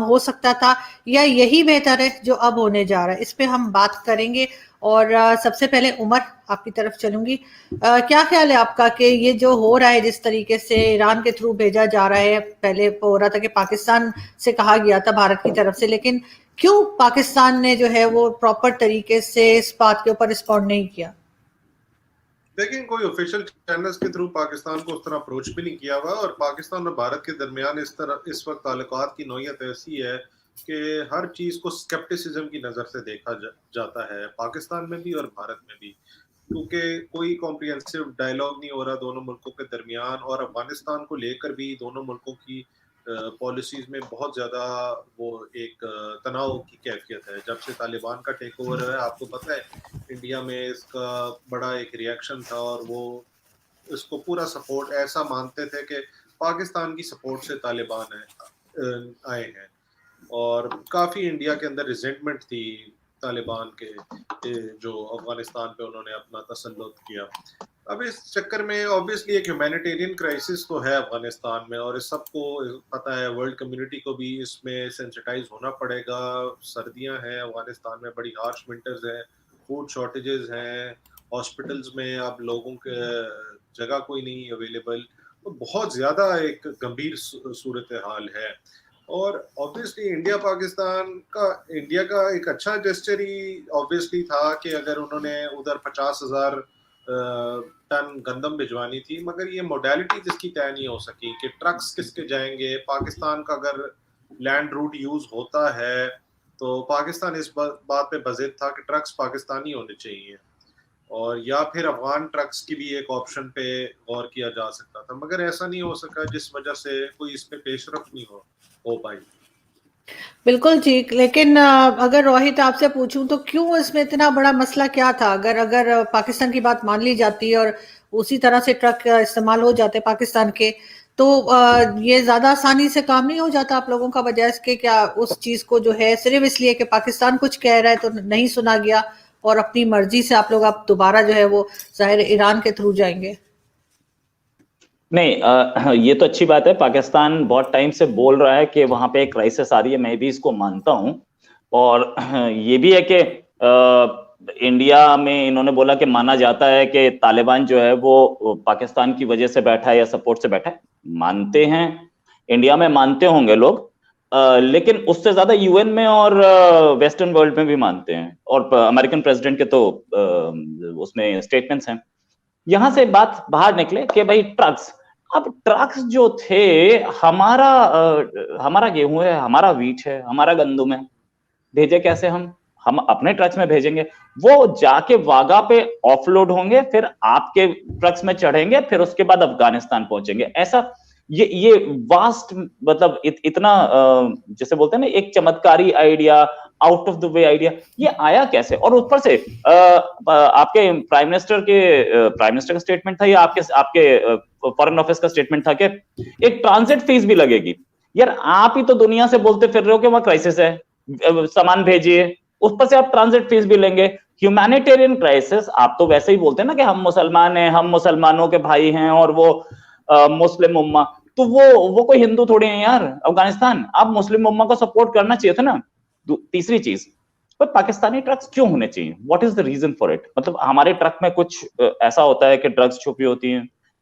हो सकता था, या यही बेहतर है जो अब होने जा रहा है? इस पे हम बात करेंगे। और सबसे पहले उमर, आपकी तरफ चलूंगी। क्या ख्याल है आपका कि ये जो हो रहा है, जिस तरीके से ईरान के थ्रू भेजा जा रहा है, पहले हो रहा था कि पाकिस्तान से कहा गया था भारत की तरफ से, लेकिन क्यों पाकिस्तान ने जो है वो प्रॉपर तरीके से इस बात के ऊपर रिस्पॉन्ड नहीं किया? लेकिन कोई ऑफिशियल चैनल्स के थ्रू पाकिस्तान को उस तरह अप्रोच भी नहीं किया हुआ, और पाकिस्तान और भारत के दरमियान इस वक्त ताल्लुकात की नौयत ऐसी है कि हर चीज को स्केप्टिसिज्म की नजर से देखा जाता है, पाकिस्तान में भी और भारत में भी, क्योंकि कोई कॉम्प्रिहेंसिव डायलॉग नहीं हो रहा दोनों मुल्कों के दरमियान। और अफगानिस्तान को लेकर भी दोनों मुल्कों की पॉलिसीज में बहुत ज्यादा वो एक तनाव की कैफियत है। जब से तालिबान का टेक ओवर है, आपको पता है इंडिया में इसका बड़ा एक रिएक्शन था, और वो इसको पूरा सपोर्ट ऐसा मानते थे कि पाकिस्तान की सपोर्ट से तालिबान आए हैं। और काफी इंडिया के अंदर रिजेंटमेंट थी तालिबान के जो अफगानिस्तान पे उन्होंने अपना तसल्लुत किया। अब इस चक्कर में ऑब्वियसली एक ह्यूमैनिटेरियन क्राइसिस तो है अफगानिस्तान में, और इस सबको पता है, वर्ल्ड कम्युनिटी को भी इसमें सेंसिटाइज होना पड़ेगा। सर्दियां हैं अफगानिस्तान में, बड़ी हार्श विंटर्स हैं, फूड शॉर्टेजेस हैं, हॉस्पिटल्स में अब लोगों के जगह कोई नहीं अवेलेबल, तो बहुत ज्यादा एक गंभीर सूरत हाल है। और ऑब्वियसली इंडिया का एक अच्छा जेस्चर ही ऑब्वियसली था कि अगर उन्होंने उधर 50,000 टन गंदम भिजवानी थी, मगर ये मोडालिटी जिसकी तय नहीं हो सकी कि ट्रक्स किसके जाएंगे। पाकिस्तान का अगर लैंड रूट यूज होता है तो पाकिस्तान इस बात पे बज़िद था कि ट्रक्स पाकिस्तानी होने चाहिए, और या फिर अफगान ट्रक्स की भी एक ऑप्शन पे गौर किया जा सकता था, मगर ऐसा नहीं हो सका, जिस वजह से कोई इस पे पेशरफ नहीं हो पाई। बिल्कुल ठीक, लेकिन अगर रोहित आपसे पूछूं तो क्यों इसमें इतना बड़ा मसला क्या था? अगर अगर पाकिस्तान की बात मान ली जाती और उसी तरह से ट्रक इस्तेमाल हो जाते पाकिस्तान के, तो ये ज्यादा आसानी से काम नहीं हो जाता आप लोगों का, बजाय इसके क्या उस चीज को जो है सिर्फ इसलिए कि पाकिस्तान कुछ कह रहा है तो नहीं सुना गया, और अपनी मर्जी से आप लोग अब दोबारा जो है वो जाहिर ईरान के थ्रू जाएंगे? नहीं, ये तो अच्छी बात है, पाकिस्तान बहुत टाइम से बोल रहा है कि वहां पे एक क्राइसिस आ रही है, मैं भी इसको मानता हूं। और ये भी है कि इंडिया में इन्होंने बोला कि माना जाता है कि तालिबान जो है वो पाकिस्तान की वजह से बैठा है या सपोर्ट से बैठा है। मानते हैं, इंडिया में मानते होंगे लोग, लेकिन उससे ज्यादा यूएन में और वेस्टर्न वर्ल्ड में भी मानते हैं, और अमेरिकन प्रेसिडेंट के तो उसमें स्टेटमेंट्स हैं। यहां से बात बाहर निकले कि भाई ट्रक्स, अब ट्रक्स जो थे, हमारा गेहूं है, हमारा वीट है, हमारा गंदम है, भेजे कैसे हम अपने ट्रक्स में भेजेंगे, वो जाके वागा पे ऑफलोड होंगे, फिर आपके ट्रक्स में चढ़ेंगे, फिर उसके बाद अफगानिस्तान पहुंचेंगे। ऐसा ये वास्ट, मतलब इतना जैसे बोलते हैं ना, एक चमत्कारी idea, out of the way idea, ये आया कैसे? और ऊपर से आपके प्राइम मिनिस्टर का स्टेटमेंट था, या आपके फॉरेन ऑफिस का स्टेटमेंट था कि एक ट्रांजिट फीस भी लगेगी। यार आप ही तो दुनिया से बोलते फिर रहे हो कि वहां क्राइसिस है, सामान भेजिए, उस पर से आप ट्रांजिट फीस भी लेंगे। ह्यूमैनिटेरियन क्राइसिस, आप तो वैसे ही बोलते हैं ना कि हम मुसलमान हैं, हम मुसलमानों के भाई हैं, और वो मुस्लिम उम्मा, तो वो कोई हिंदू थोड़ी है यार अफगानिस्तान। आप मुस्लिम उम्मा को सपोर्ट करना चाहिए था ना। तीसरी चीज, पर पाकिस्तानी ट्रक्स क्यों होने चाहिए? What is the reason for it? मतलब हमारे ट्रक में कुछ ऐसा होता है कि ड्रग्स छुपी होती हैं,